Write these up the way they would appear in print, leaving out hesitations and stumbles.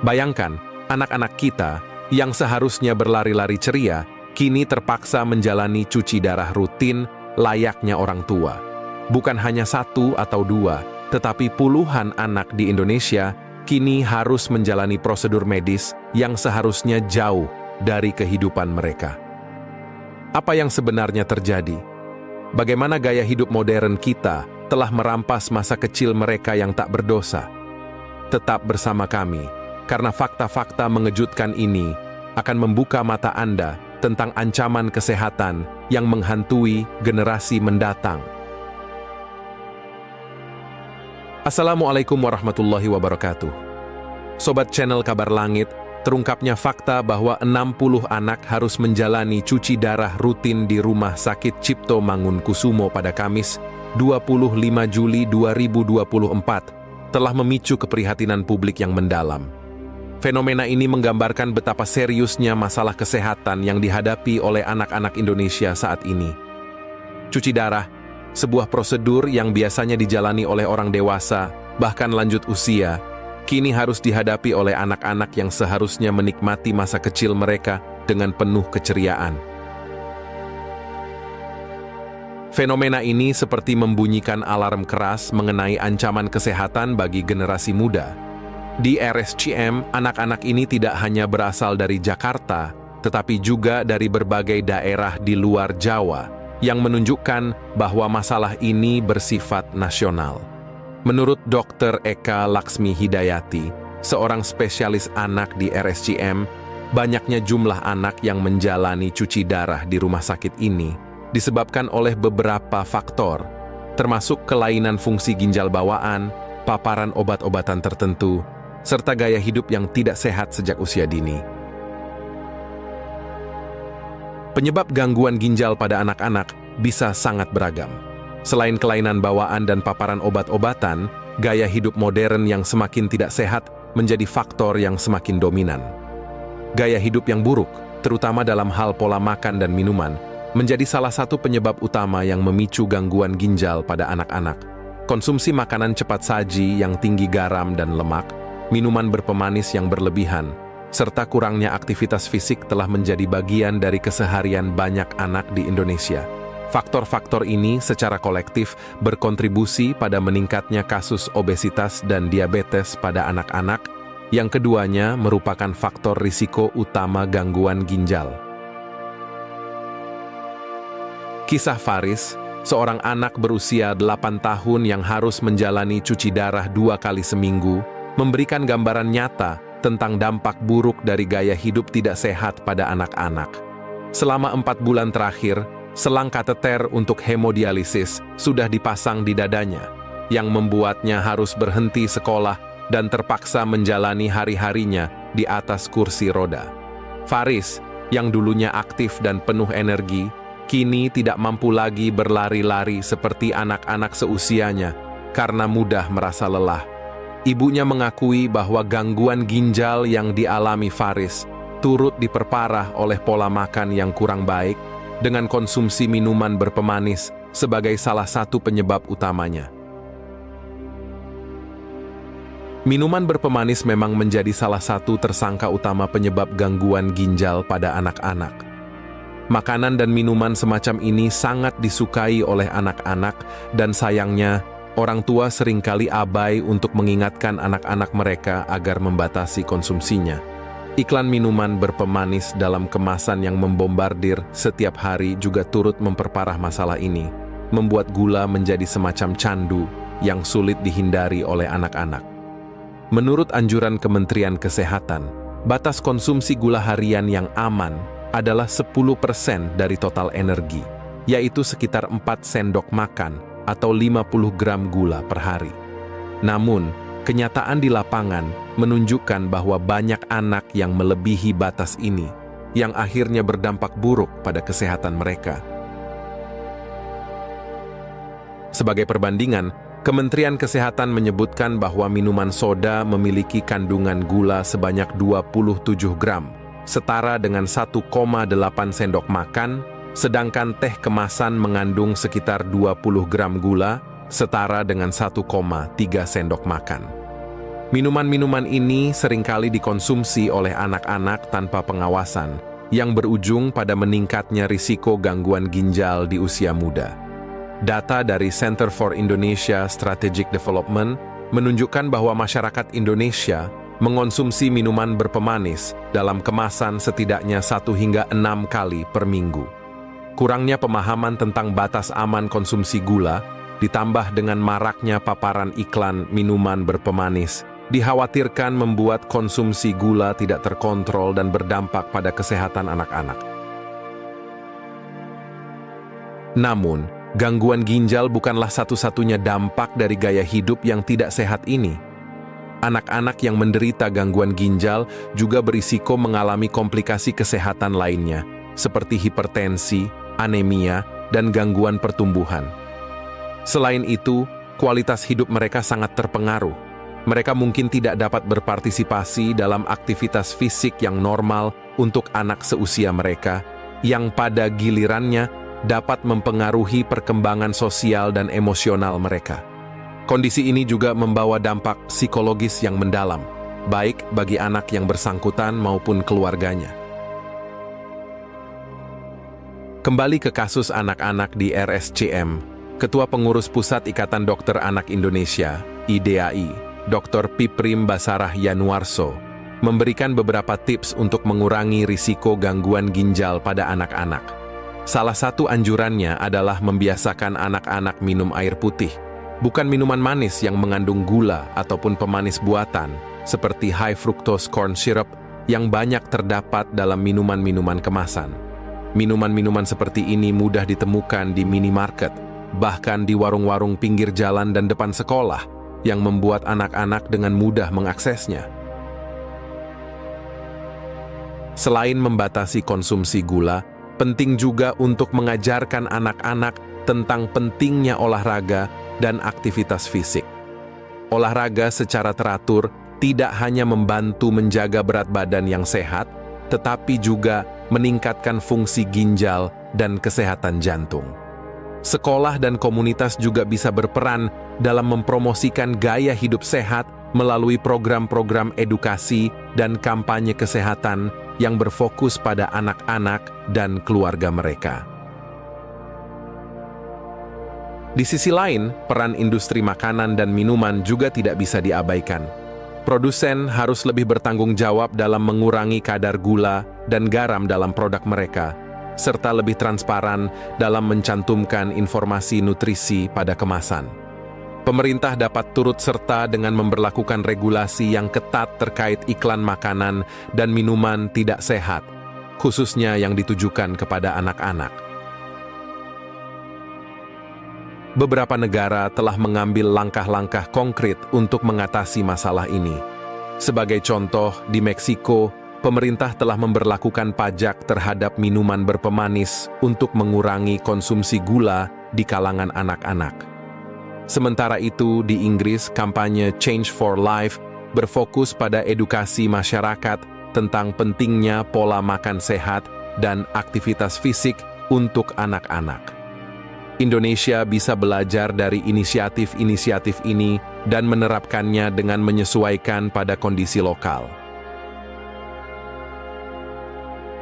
Bayangkan, anak-anak kita yang seharusnya berlari-lari ceria, kini terpaksa menjalani cuci darah rutin layaknya orang tua. Bukan hanya satu atau dua, tetapi puluhan anak di Indonesia kini harus menjalani prosedur medis yang seharusnya jauh dari kehidupan mereka. Apa yang sebenarnya terjadi? Bagaimana gaya hidup modern kita telah merampas masa kecil mereka yang tak berdosa? Tetap bersama kami, karena fakta-fakta mengejutkan ini akan membuka mata Anda tentang ancaman kesehatan yang menghantui generasi mendatang. Assalamualaikum warahmatullahi wabarakatuh. Sobat channel Kabar Langit, terungkapnya fakta bahwa 60 anak harus menjalani cuci darah rutin di Rumah Sakit Cipto Mangunkusumo pada Kamis, 25 Juli 2024, telah memicu keprihatinan publik yang mendalam. Fenomena ini menggambarkan betapa seriusnya masalah kesehatan yang dihadapi oleh anak-anak Indonesia saat ini. Cuci darah, sebuah prosedur yang biasanya dijalani oleh orang dewasa, bahkan lanjut usia, kini harus dihadapi oleh anak-anak yang seharusnya menikmati masa kecil mereka dengan penuh keceriaan. Fenomena ini seperti membunyikan alarm keras mengenai ancaman kesehatan bagi generasi muda. Di RSCM, anak-anak ini tidak hanya berasal dari Jakarta, tetapi juga dari berbagai daerah di luar Jawa, yang menunjukkan bahwa masalah ini bersifat nasional. Menurut Dr. Eka Laksmi Hidayati, seorang spesialis anak di RSCM, banyaknya jumlah anak yang menjalani cuci darah di rumah sakit ini disebabkan oleh beberapa faktor, termasuk kelainan fungsi ginjal bawaan, paparan obat-obatan tertentu, serta gaya hidup yang tidak sehat sejak usia dini. Penyebab gangguan ginjal pada anak-anak bisa sangat beragam. Selain kelainan bawaan dan paparan obat-obatan, gaya hidup modern yang semakin tidak sehat menjadi faktor yang semakin dominan. Gaya hidup yang buruk, terutama dalam hal pola makan dan minuman, menjadi salah satu penyebab utama yang memicu gangguan ginjal pada anak-anak. Konsumsi makanan cepat saji yang tinggi garam dan lemak, minuman berpemanis yang berlebihan, serta kurangnya aktivitas fisik telah menjadi bagian dari keseharian banyak anak di Indonesia. Faktor-faktor ini secara kolektif berkontribusi pada meningkatnya kasus obesitas dan diabetes pada anak-anak, yang keduanya merupakan faktor risiko utama gangguan ginjal. Kisah Faris, seorang anak berusia 8 tahun yang harus menjalani cuci darah 2 kali seminggu, memberikan gambaran nyata tentang dampak buruk dari gaya hidup tidak sehat pada anak-anak. Selama 4 bulan terakhir, selang kateter untuk hemodialisis sudah dipasang di dadanya, yang membuatnya harus berhenti sekolah dan terpaksa menjalani hari-harinya di atas kursi roda. Faris, yang dulunya aktif dan penuh energi, kini tidak mampu lagi berlari-lari seperti anak-anak seusianya karena mudah merasa lelah. Ibunya mengakui bahwa gangguan ginjal yang dialami Faris turut diperparah oleh pola makan yang kurang baik, dengan konsumsi minuman berpemanis sebagai salah satu penyebab utamanya. Minuman berpemanis memang menjadi salah satu tersangka utama penyebab gangguan ginjal pada anak-anak. Makanan dan minuman semacam ini sangat disukai oleh anak-anak, dan sayangnya, orang tua seringkali abai untuk mengingatkan anak-anak mereka agar membatasi konsumsinya. Iklan minuman berpemanis dalam kemasan yang membombardir setiap hari juga turut memperparah masalah ini, membuat gula menjadi semacam candu yang sulit dihindari oleh anak-anak. Menurut anjuran Kementerian Kesehatan, batas konsumsi gula harian yang aman adalah 10% dari total energi, yaitu sekitar 4 sendok makan atau 50 gram gula per hari. Namun, kenyataan di lapangan menunjukkan bahwa banyak anak yang melebihi batas ini, yang akhirnya berdampak buruk pada kesehatan mereka. Sebagai perbandingan, Kementerian Kesehatan menyebutkan bahwa minuman soda memiliki kandungan gula sebanyak 27 gram, setara dengan 1,8 sendok makan, sedangkan teh kemasan mengandung sekitar 20 gram gula, setara dengan 1,3 sendok makan. Minuman-minuman ini seringkali dikonsumsi oleh anak-anak tanpa pengawasan, yang berujung pada meningkatnya risiko gangguan ginjal di usia muda. Data dari Center for Indonesia Strategic Development menunjukkan bahwa masyarakat Indonesia mengonsumsi minuman berpemanis dalam kemasan setidaknya 1 hingga 6 kali per minggu. Kurangnya pemahaman tentang batas aman konsumsi gula, ditambah dengan maraknya paparan iklan minuman berpemanis, dikhawatirkan membuat konsumsi gula tidak terkontrol dan berdampak pada kesehatan anak-anak. Namun, gangguan ginjal bukanlah satu-satunya dampak dari gaya hidup yang tidak sehat ini. Anak-anak yang menderita gangguan ginjal juga berisiko mengalami komplikasi kesehatan lainnya, seperti hipertensi, anemia, dan gangguan pertumbuhan. Selain itu, kualitas hidup mereka sangat terpengaruh. Mereka mungkin tidak dapat berpartisipasi dalam aktivitas fisik yang normal untuk anak seusia mereka, yang pada gilirannya dapat mempengaruhi perkembangan sosial dan emosional mereka. Kondisi ini juga membawa dampak psikologis yang mendalam, baik bagi anak yang bersangkutan maupun keluarganya. Kembali ke kasus anak-anak di RSCM, Ketua Pengurus Pusat Ikatan Dokter Anak Indonesia, IDAI, Dr. Piprim Basarah Yanuarso, memberikan beberapa tips untuk mengurangi risiko gangguan ginjal pada anak-anak. Salah satu anjurannya adalah membiasakan anak-anak minum air putih, bukan minuman manis yang mengandung gula ataupun pemanis buatan, seperti high fructose corn syrup yang banyak terdapat dalam minuman-minuman kemasan. Minuman-minuman seperti ini mudah ditemukan di minimarket, bahkan di warung-warung pinggir jalan dan depan sekolah, yang membuat anak-anak dengan mudah mengaksesnya. Selain membatasi konsumsi gula, penting juga untuk mengajarkan anak-anak tentang pentingnya olahraga dan aktivitas fisik. Olahraga secara teratur tidak hanya membantu menjaga berat badan yang sehat, tetapi juga meningkatkan fungsi ginjal dan kesehatan jantung. Sekolah dan komunitas juga bisa berperan dalam mempromosikan gaya hidup sehat melalui program-program edukasi dan kampanye kesehatan yang berfokus pada anak-anak dan keluarga mereka. Di sisi lain, peran industri makanan dan minuman juga tidak bisa diabaikan. Produsen harus lebih bertanggung jawab dalam mengurangi kadar gula dan garam dalam produk mereka, serta lebih transparan dalam mencantumkan informasi nutrisi pada kemasan. Pemerintah dapat turut serta dengan memberlakukan regulasi yang ketat terkait iklan makanan dan minuman tidak sehat, khususnya yang ditujukan kepada anak-anak. Beberapa negara telah mengambil langkah-langkah konkret untuk mengatasi masalah ini. Sebagai contoh, di Meksiko, pemerintah telah memberlakukan pajak terhadap minuman berpemanis untuk mengurangi konsumsi gula di kalangan anak-anak. Sementara itu, di Inggris, kampanye Change for Life berfokus pada edukasi masyarakat tentang pentingnya pola makan sehat dan aktivitas fisik untuk anak-anak. Indonesia bisa belajar dari inisiatif-inisiatif ini dan menerapkannya dengan menyesuaikan pada kondisi lokal.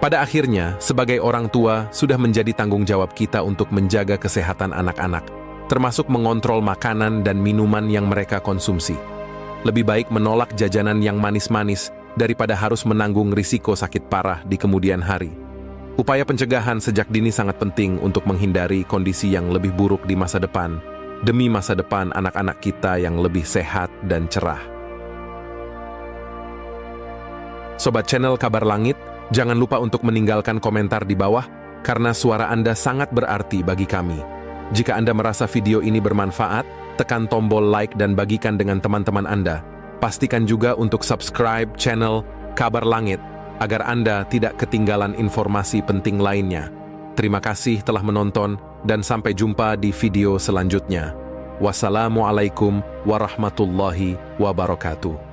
Pada akhirnya, sebagai orang tua, sudah menjadi tanggung jawab kita untuk menjaga kesehatan anak-anak, termasuk mengontrol makanan dan minuman yang mereka konsumsi. Lebih baik menolak jajanan yang manis-manis daripada harus menanggung risiko sakit parah di kemudian hari. Upaya pencegahan sejak dini sangat penting untuk menghindari kondisi yang lebih buruk di masa depan, demi masa depan anak-anak kita yang lebih sehat dan cerah. Sobat channel Kabar Langit, jangan lupa untuk meninggalkan komentar di bawah, karena suara Anda sangat berarti bagi kami. Jika Anda merasa video ini bermanfaat, tekan tombol like dan bagikan dengan teman-teman Anda. Pastikan juga untuk subscribe channel Kabar Langit, agar Anda tidak ketinggalan informasi penting lainnya. Terima kasih telah menonton, dan sampai jumpa di video selanjutnya. Wassalamualaikum warahmatullahi wabarakatuh.